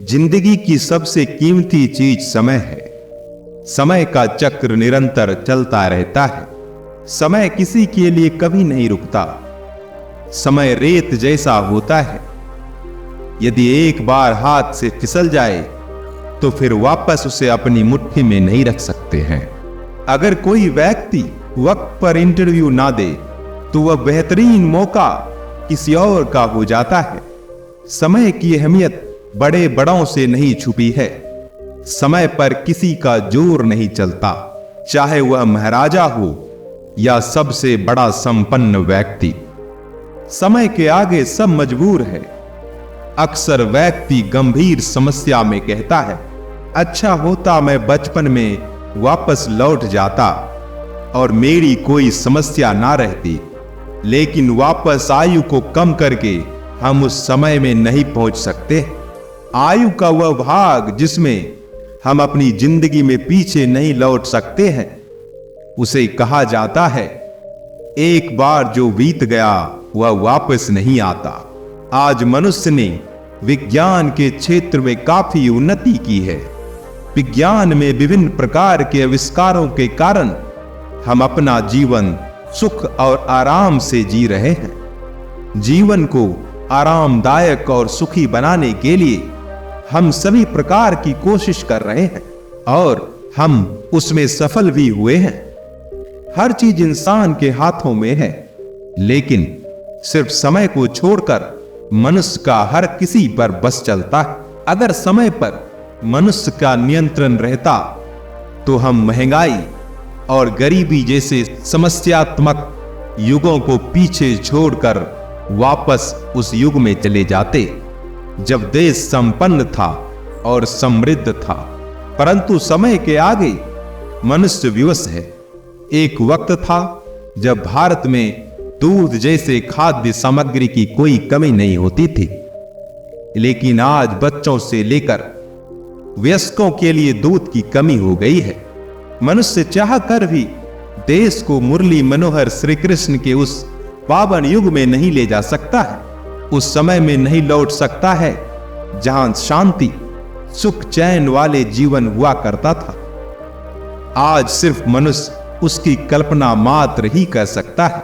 जिंदगी की सबसे कीमती चीज समय है। समय का चक्र निरंतर चलता रहता है। समय किसी के लिए कभी नहीं रुकता। समय रेत जैसा होता है, यदि एक बार हाथ से फिसल जाए तो फिर वापस उसे अपनी मुट्ठी में नहीं रख सकते हैं। अगर कोई व्यक्ति वक्त पर इंटरव्यू ना दे तो वह बेहतरीन मौका किसी और का हो जाता है। समय की अहमियत बड़े बड़ों से नहीं छुपी है। समय पर किसी का जोर नहीं चलता, चाहे वह महाराजा हो या सबसे बड़ा संपन्न व्यक्ति। समय के आगे सब मजबूर है। अक्सर व्यक्ति गंभीर समस्या में कहता है, अच्छा होता मैं बचपन में वापस लौट जाता और मेरी कोई समस्या ना रहती। लेकिन वापस आयु को कम करके हम उस समय में नहीं पहुंच सकते। आयु का वह भाग जिसमें हम अपनी जिंदगी में पीछे नहीं लौट सकते हैं, उसे कहा जाता है एक बार जो बीत गया वह वापस नहीं आता। आज मनुष्य ने विज्ञान के क्षेत्र में काफी उन्नति की है। विज्ञान में विभिन्न प्रकार के आविष्कारों के कारण हम अपना जीवन सुख और आराम से जी रहे हैं। जीवन को आरामदायक और सुखी बनाने के लिए हम सभी प्रकार की कोशिश कर रहे हैं और हम उसमें सफल भी हुए हैं। हर चीज इंसान के हाथों में है, लेकिन सिर्फ समय को छोड़कर मनुष्य का हर किसी पर बस चलता है। अगर समय पर मनुष्य का नियंत्रण रहता तो हम महंगाई और गरीबी जैसे समस्यात्मक युगों को पीछे छोड़कर वापस उस युग में चले जाते जब देश संपन्न था और समृद्ध था। परंतु समय के आगे मनुष्य विवश है। एक वक्त था जब भारत में दूध जैसे खाद्य सामग्री की कोई कमी नहीं होती थी, लेकिन आज बच्चों से लेकर वयस्कों के लिए दूध की कमी हो गई है। मनुष्य चाह कर भी देश को मुरली मनोहर श्री कृष्ण के उस पावन युग में नहीं ले जा सकता है। उस समय में नहीं लौट सकता है जहां शांति सुख चैन वाले जीवन हुआ करता था। आज सिर्फ मनुष्य उसकी कल्पना मात्र ही कर सकता है।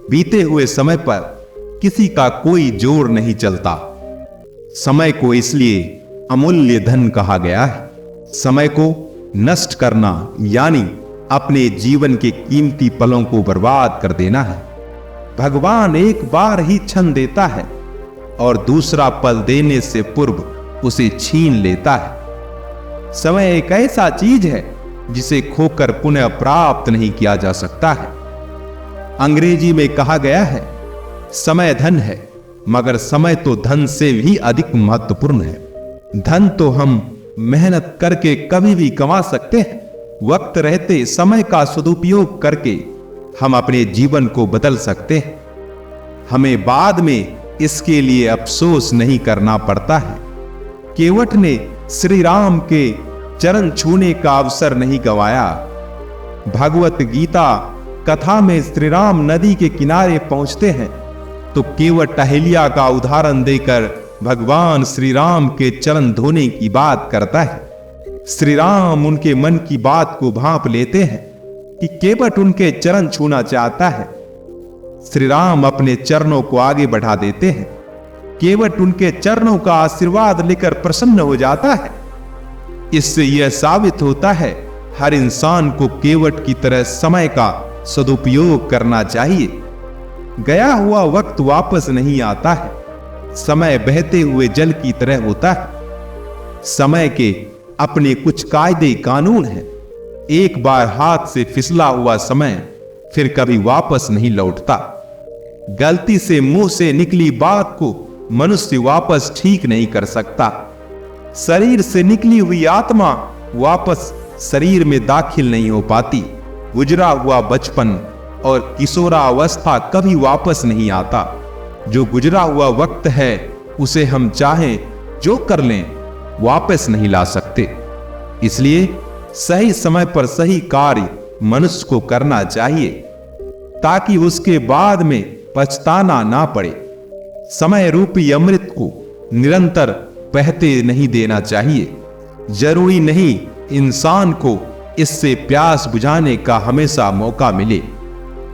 बीते हुए समय पर किसी का कोई जोर नहीं चलता। समय को इसलिए अमूल्य धन कहा गया है। समय को नष्ट करना यानी अपने जीवन के कीमती पलों को बर्बाद कर देना है। भगवान एक बार ही क्षण देता है और दूसरा पल देने से पूर्व उसे छीन लेता है। समय एक ऐसा चीज है जिसे खोकर पुनः प्राप्त नहीं किया जा सकता है। अंग्रेजी में कहा गया है, समय धन है, मगर समय तो धन से भी अधिक महत्वपूर्ण है। धन तो हम मेहनत करके कभी भी कमा सकते हैं। वक्त रहते समय का सदुपयोग करके हम अपने जीवन को बदल सकते हैं। हमें बाद में इसके लिए अफसोस नहीं करना पड़ता है। केवट ने श्री राम के चरण छूने का अवसर नहीं गंवाया। भगवत गीता कथा में श्री राम नदी के किनारे पहुंचते हैं तो केवट अहिल्या का उदाहरण देकर भगवान श्री राम के चरण धोने की बात करता है। श्री राम उनके मन की बात को भांप लेते हैं कि केवट उनके चरण छूना चाहता है। श्री राम अपने चरणों को आगे बढ़ा देते हैं। केवट उनके चरणों का आशीर्वाद लेकर प्रसन्न हो जाता है। इससे यह साबित होता है हर इंसान को केवट की तरह समय का सदुपयोग करना चाहिए। गया हुआ वक्त वापस नहीं आता है। समय बहते हुए जल की तरह होता है। समय के अपने कुछ कायदे कानून हैं। एक बार हाथ से फिसला हुआ समय फिर कभी वापस नहीं लौटता। गलती से मुंह से निकली बात को मनुष्य वापस ठीक नहीं कर सकता। शरीर से निकली हुई आत्मा वापस शरीर में दाखिल नहीं हो पाती। गुजरा हुआ बचपन और किशोरावस्था कभी वापस नहीं आता। जो गुजरा हुआ वक्त है उसे हम चाहें जो कर लें वापस नहीं ला सकते। इसलिए सही समय पर सही कार्य मनुष्य को करना चाहिए ताकि उसके बाद में पछताना ना पड़े। समय रूपी अमृत को निरंतर बहते नहीं देना चाहिए। जरूरी नहीं इंसान को इससे प्यास बुझाने का हमेशा मौका मिले।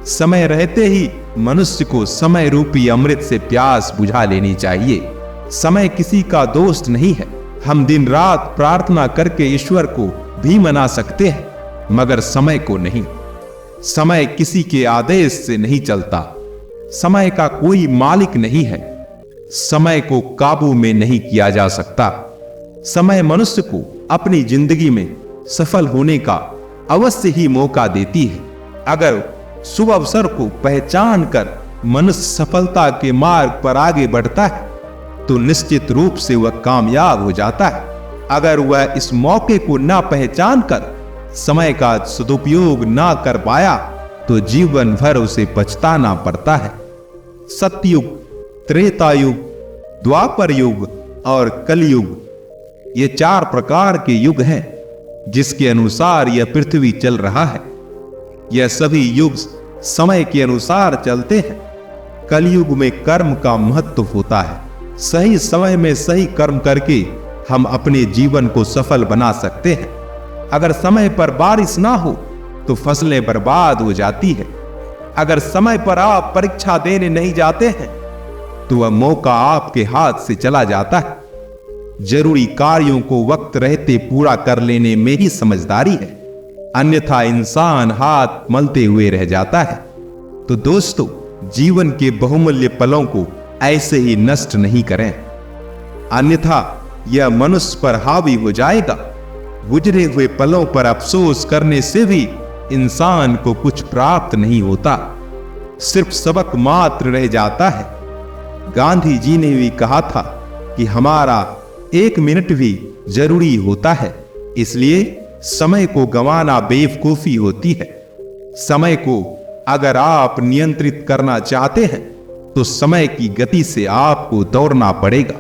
समय रहते ही मनुष्य को समय रूपी अमृत से प्यास बुझा लेनी चाहिए। समय किसी का दोस्त नहीं है। हम दिन रात प्रार्थना करके ईश्वर को भी मना सकते हैं, मगर समय को नहीं। समय किसी के आदेश से नहीं चलता। समय का कोई मालिक नहीं है। समय को काबू में नहीं किया जा सकता। समय मनुष्य को अपनी जिंदगी में सफल होने का अवश्य ही मौका देती है। अगर शुभ अवसर को पहचान कर मनुष्य सफलता के मार्ग पर आगे बढ़ता है तो निश्चित रूप से वह कामयाब हो जाता है। अगर वह इस मौके को ना पहचान कर समय का सदुपयोग ना कर पाया तो जीवन भर उसे पछताना पड़ता है। सतयुग, त्रेता युग, द्वापर युग और कलयुग, ये 4 प्रकार के युग हैं जिसके अनुसार यह पृथ्वी चल रहा है। यह सभी युग समय के अनुसार चलते हैं। कलयुग में कर्म का महत्व होता है। सही समय में सही कर्म करके हम अपने जीवन को सफल बना सकते हैं। अगर समय पर बारिश ना हो तो फसलें बर्बाद हो जाती है। अगर समय पर आप परीक्षा देने नहीं जाते हैं तो वह मौका आपके हाथ से चला जाता है। जरूरी कार्यों को वक्त रहते पूरा कर लेने में ही समझदारी है, अन्यथा इंसान हाथ मलते हुए रह जाता है। तो दोस्तों, जीवन के बहुमूल्य पलों को ऐसे ही नष्ट नहीं करें, अन्यथा यह मनुष्य पर हावी हो जाएगा। गुजरे हुए पलों पर अफसोस करने से भी इंसान को कुछ प्राप्त नहीं होता, सिर्फ सबक मात्र रह जाता है। गांधी जी ने भी कहा था कि हमारा 1 मिनट भी जरूरी होता है, इसलिए समय को गंवाना बेवकूफी होती है। समय को अगर आप नियंत्रित करना चाहते हैं तो समय की गति से आपको दौड़ना पड़ेगा।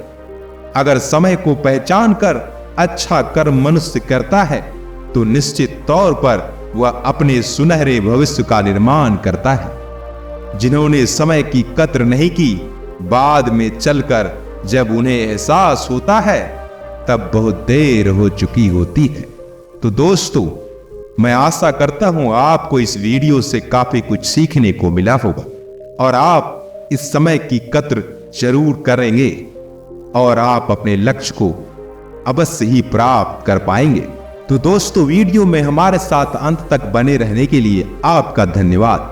अगर समय को पहचान कर अच्छा कर्म मनुष्य करता है तो निश्चित तौर पर वह अपने सुनहरे भविष्य का निर्माण करता है। जिन्होंने समय की कद्र नहीं की, बाद में चलकर जब उन्हें एहसास होता है तब बहुत देर हो चुकी होती है। तो दोस्तों, मैं आशा करता हूं आपको इस वीडियो से काफी कुछ सीखने को मिला होगा और आप इस समय की कद्र जरूर करेंगे और आप अपने लक्ष्य को अवश्य ही प्राप्त कर पाएंगे। तो दोस्तों, वीडियो में हमारे साथ अंत तक बने रहने के लिए आपका धन्यवाद।